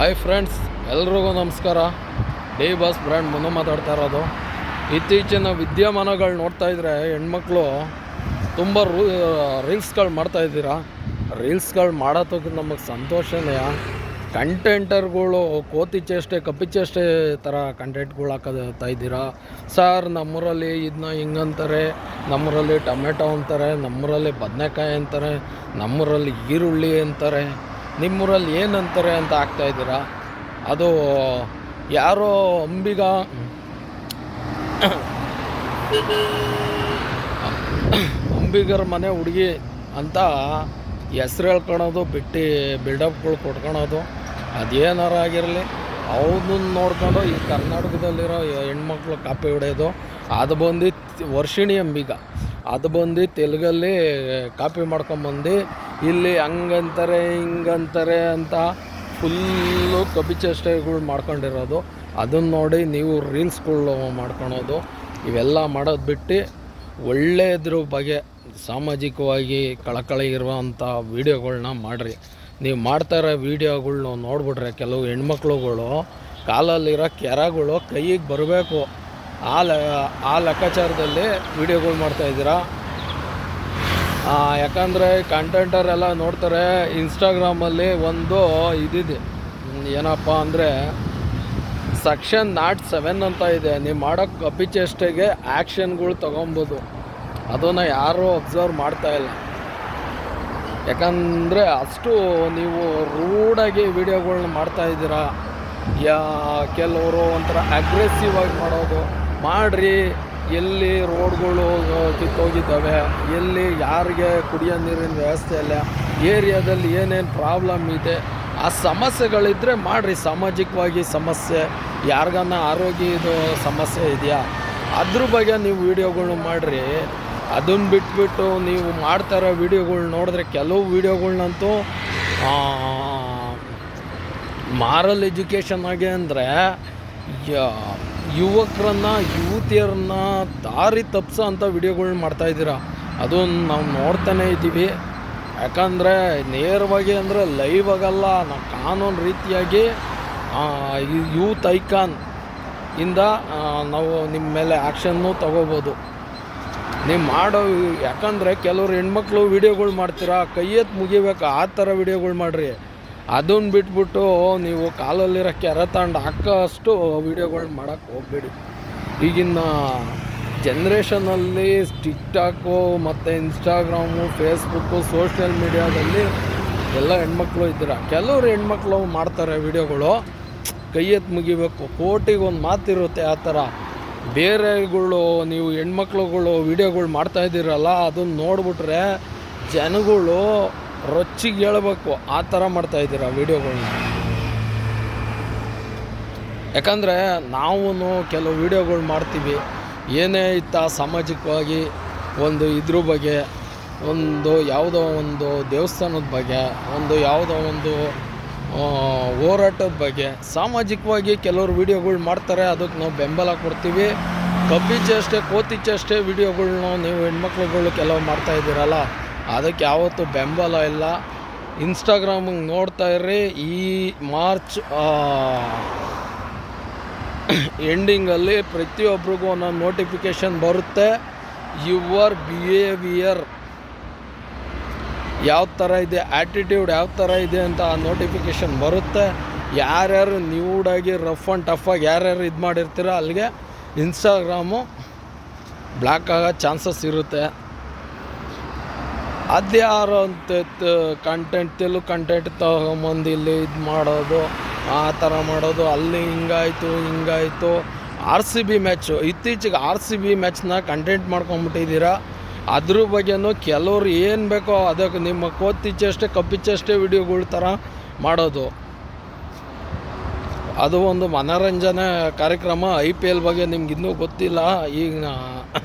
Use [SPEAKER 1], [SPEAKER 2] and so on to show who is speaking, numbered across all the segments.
[SPEAKER 1] Hi friends, ಎಲ್ರಿಗೂ ನಮಸ್ಕಾರ. D boss brand ಮುಂದೆ ಮಾತಾಡ್ತಾ ಇರೋದು. ಇತ್ತೀಚಿನ ವಿದ್ಯಮಾನಗಳು ನೋಡ್ತಾ ಇದ್ರೆ ಹೆಣ್ಮಕ್ಳು ತುಂಬ ರೀಲ್ಸ್ಗಳು ಮಾಡ್ತಾಯಿದ್ದೀರಾ. ರೀಲ್ಸ್ಗಳು ಮಾಡೋದಕ್ಕೆ ನಮಗೆ ಸಂತೋಷನೇ. ಕಂಟೆಂಟರ್ಗಳು ಕೋತಿ ಚೇಷ್ಟೆ ಕಪ್ಪಿ ಚೇಷ್ಟೆ ಥರ ಕಂಟೆಂಟ್ಗಳು ಹಾಕೋತಾ ಇದ್ದೀರಾ. ಸರ್ ನಮ್ಮೂರಲ್ಲಿ ಇದನ್ನ ಹಿಂಗಂತಾರೆ, ನಮ್ಮೂರಲ್ಲಿ ಟೊಮೆಟೊ ಅಂತಾರೆ, ನಮ್ಮೂರಲ್ಲಿ ಬದನೆಕಾಯಿ ಅಂತಾರೆ, ನಮ್ಮೂರಲ್ಲಿ ಈರುಳ್ಳಿ ಅಂತಾರೆ, ನಿಮ್ಮೂರಲ್ಲಿ ಏನಂತಾರೆ ಅಂತ ಆಗ್ತಾಯಿದ್ದೀರಾ. ಅದು ಯಾರೋ ಅಂಬಿಗರ ಮನೆ ಹುಡುಗಿ ಅಂತ ಹೆಸ್ರು ಹೇಳ್ಕೊಳೋದು ಬಿಟ್ಟು ಬಿಲ್ಡಪ್ಗಳು ಕೊಟ್ಕೊಳೋದು. ಅದೇನಾರು ಆಗಿರಲಿ, ಅವನ್ನ ನೋಡ್ಕೊಂಡು ಈ ಕರ್ನಾಟಕದಲ್ಲಿರೋ ಹೆಣ್ಮಕ್ಳು ಕಾಪಿ ಹೊಡೆಯೋದು. ಅದು ಬಂದು ವರ್ಷಿಣಿ ಅಂಬಿಗ, ಅದು ಬಂದು ತೆಲುಗಲ್ಲಿ ಕಾಪಿ ಮಾಡ್ಕೊಂಬಂದು ಇಲ್ಲಿ ಹಂಗಂತಾರೆ ಹಿಂಗಂತಾರೆ ಅಂತ ಫುಲ್ಲು ಕಪಿ ಚೇಷ್ಟೆಗಳು ಮಾಡ್ಕೊಂಡಿರೋದು. ಅದನ್ನು ನೋಡಿ ನೀವು ರೀಲ್ಸ್ಗಳು ಮಾಡ್ಕೊಳೋದು. ಇವೆಲ್ಲ ಮಾಡೋದು ಬಿಟ್ಟು ಒಳ್ಳೆಯದ್ರ ಬಗ್ಗೆ ಸಾಮಾಜಿಕವಾಗಿ ಕಳಕಳಿ ಇರುವಂಥ ವೀಡಿಯೋಗಳ್ನ ಮಾಡಿರಿ. ನೀವು ಮಾಡ್ತಾಯಿರೋ ವೀಡಿಯೋಗಳ್ನ ನೋಡ್ಬಿಟ್ರೆ ಕೆಲವು ಹೆಣ್ಮಕ್ಳುಗಳು ಕಾಲಲ್ಲಿರೋ ಕೆರಗಳು ಕೈಗೆ ಬರಬೇಕು, ಆ ಲೆಕ್ಕಾಚಾರದಲ್ಲಿ ವೀಡಿಯೋಗಳು ಮಾಡ್ತಾಯಿದ್ದೀರಾ. ಯಾಕಂದರೆ ಕಂಟೆಂಟರೆಲ್ಲ ನೋಡ್ತಾರೆ. ಇನ್ಸ್ಟಾಗ್ರಾಮಲ್ಲಿ ಒಂದು ಇದಿದೆ, ಏನಪ್ಪ ಅಂದರೆ ಸೆಕ್ಷನ್ 07 ಅಂತ ಇದೆ. ನೀವು ಮಾಡೋ ಕಪಿ ಚೇಷ್ಟೆಗೆ ಆ್ಯಕ್ಷನ್ಗಳು ತೊಗೊಬೋದು. ಅದನ್ನು ಯಾರೂ ಅಬ್ಸರ್ವ್ ಮಾಡ್ತಾಯಿಲ್ಲ. ಯಾಕಂದರೆ ಅಷ್ಟು ನೀವು ರೂಡಾಗಿ ವೀಡಿಯೋಗಳ್ನ ಮಾಡ್ತಾಯಿದ್ದೀರಾ. ಕೆಲವರು ಒಂಥರ ಅಗ್ರೆಸಿವ್ ಆಗಿ ಮಾಡೋದು ಮಾಡಿರಿ. ಎಲ್ಲಿ ರೋಡ್ಗಳು ಕಿತ್ತೋಗಿದ್ದಾವೆ, ಎಲ್ಲಿ ಯಾರಿಗೆ ಕುಡಿಯೋ ನೀರಿನ ವ್ಯವಸ್ಥೆ ಇಲ್ಲ, ಏರಿಯಾದಲ್ಲಿ ಏನೇನು ಪ್ರಾಬ್ಲಮ್ ಇದೆ, ಆ ಸಮಸ್ಯೆಗಳಿದ್ದರೆ ಮಾಡಿರಿ. ಸಾಮಾಜಿಕವಾಗಿ ಸಮಸ್ಯೆ, ಯಾರಿಗನ್ನ ಆರೋಗ್ಯದ ಸಮಸ್ಯೆ ಇದೆಯಾ, ಅದ್ರ ಬಗ್ಗೆ ನೀವು ವೀಡಿಯೋಗಳ್ನ ಮಾಡಿರಿ. ಅದನ್ನು ಬಿಟ್ಬಿಟ್ಟು ನೀವು ಮಾಡ್ತಾರೋ ವೀಡಿಯೋಗಳ್ನ ನೋಡಿದ್ರೆ ಕೆಲವು ವೀಡಿಯೋಗಳ್ನಂತೂ ಮಾರಲ್ ಎಜುಕೇಷನ್ ಆಗಿ ಅಂದರೆ ಯುವತಿಯರನ್ನ ದಾರಿ ತಪ್ಪಿಸೋ ಅಂಥ ವೀಡಿಯೋಗಳ್ನ ಮಾಡ್ತಾಯಿದ್ದೀರಾ. ಅದನ್ನು ನಾವು ನೋಡ್ತಾನೇ ಇದ್ದೀವಿ. ಯಾಕಂದರೆ ನೇರವಾಗಿ ಅಂದರೆ ಲೈವ್ ಆಗಲ್ಲ, ನಾವು ಕಾನೂನು ರೀತಿಯಾಗಿ ಯೂತ್ ಐಕಾನ್ ಇಂದ ನಾವು ನಿಮ್ಮ ಮೇಲೆ ಆ್ಯಕ್ಷನ್ನು ತಗೋಬೋದು. ನೀವು ಮಾಡೋ ಯಾಕಂದರೆ ಕೆಲವರು ಹೆಣ್ಮಕ್ಳು ವೀಡಿಯೋಗಳು ಮಾಡ್ತೀರಾ, ಕೈ ಎತ್ತು ಮುಗಿಬೇಕು ಆ ಥರ ವೀಡಿಯೋಗಳು ಮಾಡಿರಿ. ಅದನ್ನು ಬಿಟ್ಬಿಟ್ಟು ನೀವು ಕಾಲಲ್ಲಿರೋ ಕೆರೆ ತಗೊಂಡು ಹಾಕೋಷ್ಟು ವೀಡಿಯೋಗಳ್ನ ಮಾಡೋಕ್ಕೆ ಹೋಗಬೇಡಿ. ಈಗಿನ ಜನ್ರೇಷನಲ್ಲಿ ಟಿಕ್ಟಾಕು ಮತ್ತು ಇನ್ಸ್ಟಾಗ್ರಾಮು, ಫೇಸ್ಬುಕ್ಕು, ಸೋಷಿಯಲ್ ಮೀಡಿಯಾದಲ್ಲಿ ಎಲ್ಲ ಹೆಣ್ಮಕ್ಳು ಇದ್ದೀರ. ಕೆಲವರು ಹೆಣ್ಮಕ್ಳು ಮಾಡ್ತಾರೆ ವೀಡಿಯೋಗಳು, ಕೈ ಎತ್ತು ಮುಗಿಬೇಕು, ಕೋಟಿಗೊಂದು ಮಾತಿರುತ್ತೆ. ಆ ಥರ ಬೇರೆಗಳು ನೀವು ಹೆಣ್ಮಕ್ಳುಗಳು ವೀಡಿಯೋಗಳು ಮಾಡ್ತಾಯಿದ್ದೀರಲ್ಲ, ಅದನ್ನು ನೋಡಿಬಿಟ್ರೆ ಜನಗಳು ರೊಚ್ಚಿಗೆ ಹೇಳ್ಬೇಕು. ಆ ಥರ ಮಾಡ್ತಾಯಿದ್ದೀರ ವೀಡಿಯೋಗಳ್ನ. ಯಾಕಂದರೆ ನಾವು ಕೆಲವು ವೀಡಿಯೋಗಳು ಮಾಡ್ತೀವಿ, ಏನೇ ಇತ್ತ ಸಾಮಾಜಿಕವಾಗಿ ಒಂದು ಇದ್ರ ಬಗ್ಗೆ, ಒಂದು ಯಾವುದೋ ಒಂದು ದೇವಸ್ಥಾನದ ಬಗ್ಗೆ, ಒಂದು ಯಾವುದೋ ಒಂದು ಹೋರಾಟದ ಬಗ್ಗೆ ಸಾಮಾಜಿಕವಾಗಿ ಕೆಲವರು ವೀಡಿಯೋಗಳು ಮಾಡ್ತಾರೆ. ಅದಕ್ಕೆ ನಾವು ಬೆಂಬಲ ಕೊಡ್ತೀವಿ. ಕಪ್ಪಿ ಚೇಷ್ಟೆ ಕೋತಿ ಚೇಷ್ಟೆ ವೀಡಿಯೋಗಳ್ನ ನೀವು ಹೆಣ್ಮಕ್ಳುಗಳು ಕೆಲವು ಮಾಡ್ತಾಯಿದ್ದೀರಲ್ಲ, ಅದಕ್ಕೆ ಯಾವತ್ತೂ ಬೆಂಬಲ ಇಲ್ಲ. ಇನ್ಸ್ಟಾಗ್ರಾಮಿಗೆ ನೋಡ್ತಾ ಇರ್ರಿ. ಈ ಮಾರ್ಚ್ ಎಂಡಿಂಗಲ್ಲಿ ಪ್ರತಿಯೊಬ್ಬರಿಗೂ ಒಂದೊಂದು ನೋಟಿಫಿಕೇಷನ್ ಬರುತ್ತೆ. ಯುವರ್ ಬಿಹೇವಿಯರ್ ಯಾವ ಥರ ಇದೆ, ಆ್ಯಟಿಟ್ಯೂಡ್ ಯಾವ ಥರ ಇದೆ ಅಂತ ಆ ನೋಟಿಫಿಕೇಷನ್ ಬರುತ್ತೆ. ಯಾರ್ಯಾರು ನ್ಯೂಡಾಗಿ ರಫ್ ಆ್ಯಂಡ್ ಟಫಾಗಿ ಯಾರ್ಯಾರು ಇದು ಮಾಡಿರ್ತೀರ ಅಲ್ಲಿಗೆ ಇನ್ಸ್ಟಾಗ್ರಾಮು ಬ್ಲಾಕ್ ಆಗೋ ಚಾನ್ಸಸ್ ಇರುತ್ತೆ. ಅದ್ಯಾರು ಅಂತ ತೆಲುಗು ಕಂಟೆಂಟ್ ತಗೊಂಬಂದು ಇಲ್ಲಿ ಇದು ಮಾಡೋದು, ಆ ಥರ ಮಾಡೋದು, ಅಲ್ಲಿ ಹಿಂಗಾಯಿತು. RCB ಮ್ಯಾಚು, ಇತ್ತೀಚೆಗೆ RCB ಮ್ಯಾಚ್ನ ಕಂಟೆಂಟ್ ಮಾಡ್ಕೊಂಬಿಟ್ಟಿದ್ದೀರಾ. ಅದ್ರ ಬಗ್ಗೆನೂ ಕೆಲವ್ರು ಏನು ಬೇಕೋ ಅದಕ್ಕೆ ನಿಮ್ಮ ಕೋತಿ ಚೇಷ್ಟೆ ಕಪ್ಪಿ ಚೇಷ್ಟೆ ವೀಡಿಯೋಗಳ ಥರ ಮಾಡೋದು. ಅದು ಒಂದು ಮನೋರಂಜನೆ ಕಾರ್ಯಕ್ರಮ. IPL ಬಗ್ಗೆ ನಿಮ್ಗೆ ಇನ್ನೂ ಗೊತ್ತಿಲ್ಲ. ಈಗ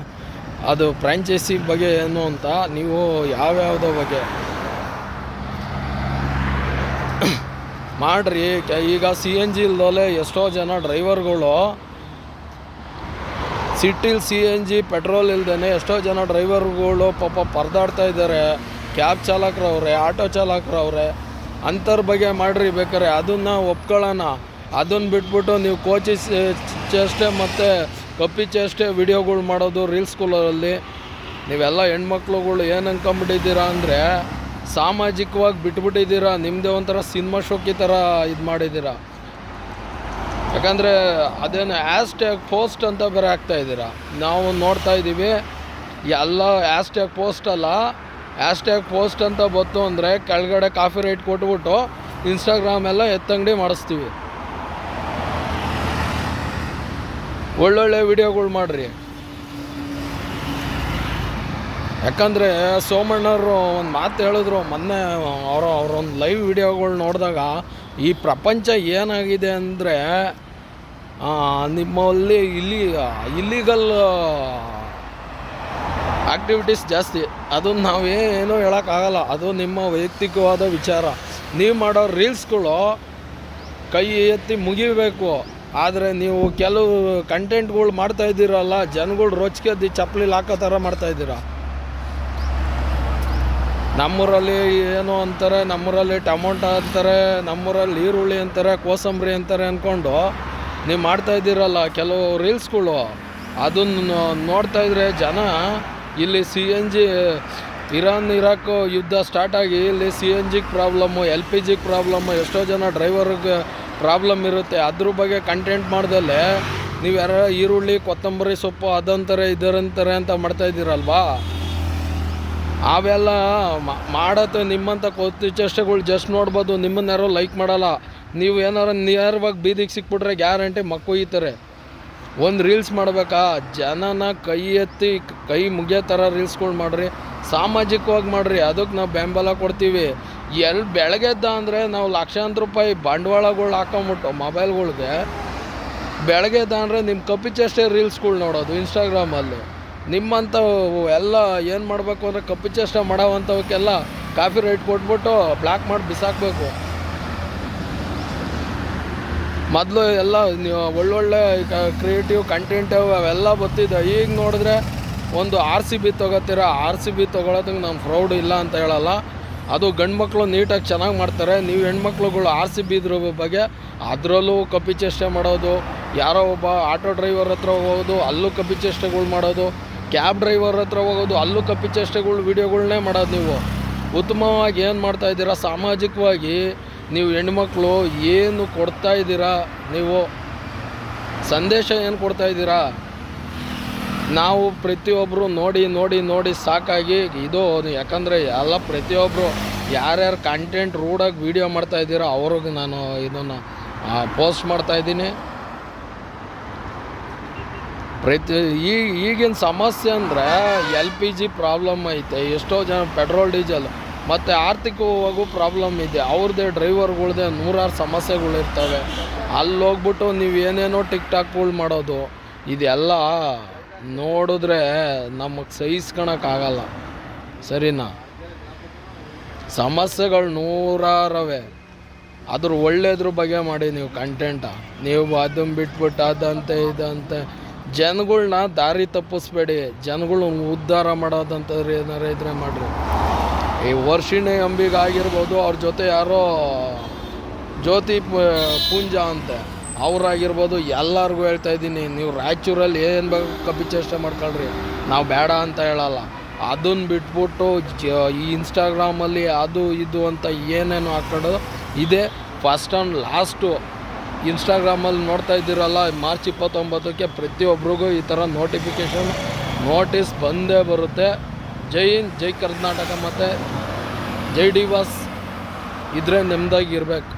[SPEAKER 1] ಅದು ಫ್ರ್ಯಾಂಚೈಸಿ ಬಗ್ಗೆ ಏನು ಅಂತ ನೀವು ಯಾವ್ಯಾವುದೋ ಬಗ್ಗೆ ಮಾಡಿರಿ. ಈಗ CNG ಇಲ್ದೋಲೆ ಎಷ್ಟೋ ಜನ ಡ್ರೈವರ್ಗಳು, ಸಿಟಿಲಿ CNG ಪೆಟ್ರೋಲ್ ಇಲ್ದೇ ಎಷ್ಟೋ ಜನ ಡ್ರೈವರ್ಗಳು ಪಾಪ ಪರದಾಡ್ತಾ ಇದ್ದಾರೆ. ಕ್ಯಾಬ್ ಚಾಲಕರವ್ರೆ, ಆಟೋ ಚಾಲಕರವ್ರೆ, ಅಂಥವ್ರ ಬಗ್ಗೆ ಮಾಡಿರಿ ಬೇಕಾರೆ, ಅದನ್ನು ಒಪ್ಕೊಳ್ಳೋಣ. ಅದನ್ನು ಬಿಟ್ಬಿಟ್ಟು ನೀವು ಕೋಚಿ ಚೇಷ್ಟೆ ಮತ್ತು ಕಪ್ಪಿ ಚೇಷ್ಟೆ ವಿಡಿಯೋಗಳು ಮಾಡೋದು ರೀಲ್ಸ್ಗಳಲ್ಲಿ ನೀವೆಲ್ಲ ಹೆಣ್ಮಕ್ಳುಗಳು ಏನು ಅಂದ್ಕೊಂಬಿಟ್ಟಿದ್ದೀರಾ ಅಂದರೆ ಸಾಮಾಜಿಕವಾಗಿ ಬಿಟ್ಬಿಟ್ಟಿದ್ದೀರಾ. ನಿಮ್ಮದೇ ಒಂಥರ ಸಿನಿಮಾ ಶೋಕಿ ಥರ ಇದು ಮಾಡಿದ್ದೀರಾ. ಯಾಕಂದರೆ ಅದೇನು ಹ್ಯಾಶ್ಟ್ಯಾಗ್ ಪೋಸ್ಟ್ ಅಂತ ಬೇರೆ ಹಾಕ್ತಾಯಿದ್ದೀರಾ. ನಾವು ನೋಡ್ತಾ ಇದ್ದೀವಿ ಎಲ್ಲ ಹ್ಯಾಶ್ಟ್ಯಾಗ್ ಪೋಸ್ಟ್ ಅಲ್ಲ, ಹ್ಯಾಶ್ಟ್ಯಾಗ್ ಪೋಸ್ಟ್ ಅಂತ ಬಂತು ಅಂದರೆ ಕೆಳಗಡೆ ಕಾಫಿ ರೈಟ್ ಕೊಟ್ಬಿಟ್ಟು ಇನ್ಸ್ಟಾಗ್ರಾಮ್ ಎಲ್ಲ ಎತ್ತಂಗಡಿ ಮಾಡಿಸ್ತೀವಿ. ಒಳ್ಳೊಳ್ಳೆ ವಿಡಿಯೋಗಳು ಮಾಡಿರಿ. ಯಾಕಂದರೆ ಸೋಮಣ್ಣವರು ಒಂದು ಮಾತು ಹೇಳಿದ್ರು ಮೊನ್ನೆ, ಅವರೊಂದು ಲೈವ್ ವಿಡಿಯೋಗಳು ನೋಡಿದಾಗ ಈ ಪ್ರಪಂಚ ಏನಾಗಿದೆ ಅಂದರೆ ನಿಮ್ಮಲ್ಲಿ ಇಲ್ಲಿಗಲ್ ಆ್ಯಕ್ಟಿವಿಟೀಸ್ ಜಾಸ್ತಿ. ಅದನ್ನು ನಾವೇನೂ ಹೇಳೋಕ್ಕಾಗಲ್ಲ, ಅದು ನಿಮ್ಮ ವೈಯಕ್ತಿಕವಾದ ವಿಚಾರ. ನೀವು ಮಾಡೋ ರೀಲ್ಸ್ಗಳು ಕೈ ಎತ್ತಿ ಮುಗಿಬೇಕು. ಆದರೆ ನೀವು ಕೆಲವು ಕಂಟೆಂಟ್ಗಳು ಮಾಡ್ತಾಯಿದ್ದೀರಲ್ಲ, ಜನಗಳು ರೋಚಿಗೆದ್ದು ಚಪ್ಪಲಿಲಿ ಹಾಕೋ ಥರ ಮಾಡ್ತಾಯಿದ್ದೀರ. ನಮ್ಮೂರಲ್ಲಿ ಏನು ಅಂತಾರೆ, ನಮ್ಮೂರಲ್ಲಿ ಟೊಮೊಟೊ ಅಂತಾರೆ, ನಮ್ಮೂರಲ್ಲಿ ಈರುಳ್ಳಿ ಅಂತಾರೆ, ಕೋಸಂಬರಿ ಅಂತಾರೆ ಅಂದ್ಕೊಂಡು ನೀವು ಮಾಡ್ತಾಯಿದ್ದೀರಲ್ಲ ಕೆಲವು ರೀಲ್ಸ್ಗಳು. ಅದನ್ನು ನೋಡ್ತಾಯಿದ್ರೆ ಜನ ಇಲ್ಲಿ CNG ಇರಾನ್ ಇರಾಕ್ ಯುದ್ಧ ಸ್ಟಾರ್ಟಾಗಿ ಇಲ್ಲಿ CNGಗೆ ಪ್ರಾಬ್ಲಮ್ಮು, LPGಗೆ ಪ್ರಾಬ್ಲಮ್ಮು, ಎಷ್ಟೋ ಜನ ಡ್ರೈವರ್ಗೆ ಪ್ರಾಬ್ಲಮ್ ಇರುತ್ತೆ. ಅದ್ರ ಬಗ್ಗೆ ಕಂಟೆಂಟ್ ಮಾಡ್ದಲ್ಲೇ ನೀವು ಯಾರು ಈರುಳ್ಳಿ ಕೊತ್ತಂಬರಿ ಸೊಪ್ಪು ಅದಂತಾರೆ ಇದರಂತಾರೆ ಅಂತ ಮಾಡ್ತಾಯಿದ್ದೀರಲ್ವಾ. ಅವೆಲ್ಲ ಮಾಡತ್ತೆ ನಿಮ್ಮಂಥ ಕೊತ್ತಿ ಚೇಷ್ಟೆಗಳು ಜಸ್ಟ್ ನೋಡ್ಬೋದು, ನಿಮ್ಮನ್ನ ಯಾರೋ ಲೈಕ್ ಮಾಡಲ್ಲ. ನೀವು ಏನಾರು ನೇರವಾಗಿ ಬೀದಿಗೆ ಸಿಕ್ಬಿಟ್ರೆ ಗ್ಯಾರಂಟಿ ಮಕ್ಕೊಯ್ತಾರೆ. ಒಂದು ರೀಲ್ಸ್ ಮಾಡಬೇಕಾ, ಜನನ ಕೈ ಎತ್ತಿ ಕೈ ಮುಗಿಯೋ ಥರ ರೀಲ್ಸ್ಗಳು ಮಾಡಿರಿ, ಸಾಮಾಜಿಕವಾಗಿ ಮಾಡಿರಿ, ಅದಕ್ಕೆ ನಾವು ಬೆಂಬಲ ಕೊಡ್ತೀವಿ. ಬೆಳಗ್ಗೆದ್ದ ಅಂದರೆ ನಾವು ಲಕ್ಷಾಂತರ ರೂಪಾಯಿ ಬಂಡವಾಳಗಳು ಹಾಕೊಂಬಿಟ್ಟು ಮೊಬೈಲ್ಗಳ್ಗೆ ಬೆಳಗ್ಗೆದ್ದ ಅಂದರೆ ನಿಮ್ಮ ಕಪ್ಪಿ ಚೇಷ್ಟೆ ರೀಲ್ಸ್ಗಳು ನೋಡೋದು ಇನ್ಸ್ಟಾಗ್ರಾಮಲ್ಲಿ. ನಿಮ್ಮಂಥ ಎಲ್ಲ ಏನು ಮಾಡಬೇಕು ಅಂದರೆ ಕಪ್ಪಿ ಚೇಷ್ಟೆ ಮಾಡೋವಂಥವಕ್ಕೆಲ್ಲ ಕಾಫಿ ರೈಟ್ ಕೊಟ್ಬಿಟ್ಟು ಬ್ಲಾಕ್ ಮಾಡಿ ಬಿಸಾಕಬೇಕು. ಮೊದಲು ಎಲ್ಲ ಒಳ್ಳೊಳ್ಳೆ ಕ್ರಿಯೇಟಿವ್ ಕಂಟೆಂಟ್ ಅವೆಲ್ಲ ಬರ್ತಿದ್ದೆ. ಈಗ ನೋಡಿದ್ರೆ ಒಂದು RCB ತೊಗೋತೀರ, RCB ತೊಗೊಳೋದಕ್ಕೆ ನಾನು ಪ್ರೌಡ್ ಇಲ್ಲ ಅಂತ ಹೇಳಲ್ಲ. ಅದು ಗಂಡು ಮಕ್ಕಳು ನೀಟಾಗಿ ಚೆನ್ನಾಗಿ ಮಾಡ್ತಾರೆ. ನೀವು ಹೆಣ್ಮಕ್ಳುಗಳು RCB ಇದ್ರ ಬಗ್ಗೆ ಅದರಲ್ಲೂ ಕಪ್ಪಿ ಚೇಷ್ಟೆ ಮಾಡೋದು, ಯಾರೋ ಒಬ್ಬ ಆಟೋ ಡ್ರೈವರ್ ಹತ್ರ ಹೋಗೋದು ಅಲ್ಲೂ ಕಪ್ಪಿ ಚೇಷ್ಟೆಗಳು ಮಾಡೋದು, ಕ್ಯಾಬ್ ಡ್ರೈವರ್ ಹತ್ರ ಹೋಗೋದು ಅಲ್ಲೂ ಕಪ್ಪಿ ಚೇಷ್ಟೆಗಳು ವೀಡಿಯೋಗಳನ್ನೇ ಮಾಡೋದು. ನೀವು ಉತ್ತಮವಾಗಿ ಏನು ಮಾಡ್ತಾಯಿದ್ದೀರಾ, ಸಾಮಾಜಿಕವಾಗಿ ನೀವು ಹೆಣ್ಮಕ್ಳು ಏನು ಕೊಡ್ತಾಯಿದ್ದೀರಾ, ನೀವು ಸಂದೇಶ ಏನು ಕೊಡ್ತಾಯಿದ್ದೀರಾ. ನಾವು ಪ್ರತಿಯೊಬ್ಬರು ನೋಡಿ ನೋಡಿ ನೋಡಿ ಸಾಕಾಗಿ ಇದು, ಯಾಕಂದರೆ ಎಲ್ಲ ಪ್ರತಿಯೊಬ್ಬರು ಯಾರ್ಯಾರು ಕಂಟೆಂಟ್ ರೂಢಾಗಿ ವೀಡಿಯೋ ಮಾಡ್ತಾಯಿದ್ದೀರೋ ಅವ್ರಿಗೆ ನಾನು ಇದನ್ನು ಪೋಸ್ಟ್ ಮಾಡ್ತಾಯಿದ್ದೀನಿ. ಈಗಿನ ಸಮಸ್ಯೆ ಅಂದರೆ LPG ಪ್ರಾಬ್ಲಮ್ ಐತೆ, ಎಷ್ಟೋ ಜನ ಪೆಟ್ರೋಲ್ ಡೀಸೆಲ್ ಮತ್ತು ಆರ್ಥಿಕವಾಗೂ ಪ್ರಾಬ್ಲಮ್ ಇದೆ. ಅವ್ರದ್ದೇ ಡ್ರೈವರ್ಗಳ್ದೇ ನೂರಾರು ಸಮಸ್ಯೆಗಳಿರ್ತವೆ. ಅಲ್ಲಿ ಹೋಗ್ಬಿಟ್ಟು ನೀವು ಏನೇನೋ ಟಿಕ್ಟಾಕ್ಗಳು ಮಾಡೋದು ಇದೆಲ್ಲ ನೋಡಿದ್ರೆ ನಮಗೆ ಸಹಿಸ್ಕೊಳಕ್ಕಾಗಲ್ಲ, ಸರಿನಾ. ಸಮಸ್ಯೆಗಳು ನೂರಾರವೆ, ಅದ್ರ ಒಳ್ಳೇದ್ರ ಬಗ್ಗೆ ಮಾಡಿ ನೀವು ಕಂಟೆಂಟ. ನೀವು ಅದನ್ನು ಬಿಟ್ಬಿಟ್ಟು ಅದಂತೆ ಇದಂತೆ ಜನಗಳ್ನ ದಾರಿ ತಪ್ಪಿಸ್ಬೇಡಿ. ಜನಗಳು ಉದ್ಧಾರ ಮಾಡೋದಂಥವ್ರು ಏನಾರು ಇದ್ರೆ ಮಾಡಿರಿ. ಈ ವರ್ಷಿಣಿ ಅಂಬಿಗಾಗಿರ್ಬೋದು, ಅವ್ರ ಜೊತೆ ಯಾರೋ ಜ್ಯೋತಿ ಪುಂಜ ಅಂತೆ ಅವರಾಗಿರ್ಬೋದು, ಎಲ್ಲರಿಗೂ ಹೇಳ್ತಾಯಿದ್ದೀನಿ, ನೀವು ರಾಯಚೂರಲ್ಲಿ ಏನು ಬೇಕು ಕಪ್ಪಿ ಚೇಷ್ಟೆ ಮಾಡ್ಕೊಳ್ರಿ, ನಾವು ಬೇಡ ಅಂತ ಹೇಳಲ್ಲ. ಅದನ್ನು ಬಿಟ್ಬಿಟ್ಟು ಈ ಇನ್ಸ್ಟಾಗ್ರಾಮಲ್ಲಿ ಅದು ಇದು ಅಂತ ಏನೇನು ಹಾಕೋದು ಇದೆ. ಫಸ್ಟ್ ಆ್ಯಂಡ್ ಲಾಸ್ಟು ಇನ್ಸ್ಟಾಗ್ರಾಮಲ್ಲಿ ನೋಡ್ತಾ ಇದ್ದೀರಲ್ಲ, ಮಾರ್ಚ್ 29ಕ್ಕೆ ಪ್ರತಿಯೊಬ್ಬರಿಗೂ ಈ ಥರ ನೋಟಿಸ್ ಬಂದೇ ಬರುತ್ತೆ. ಜೈ ಹಿಂದ್, ಜೈ ಕರ್ನಾಟಕ ಮತ್ತು ಜೈ ಡಿ ಬಾಸ್ ಇದ್ರೆ ನೆಮ್ಮದಾಗಿರ್ಬೇಕು.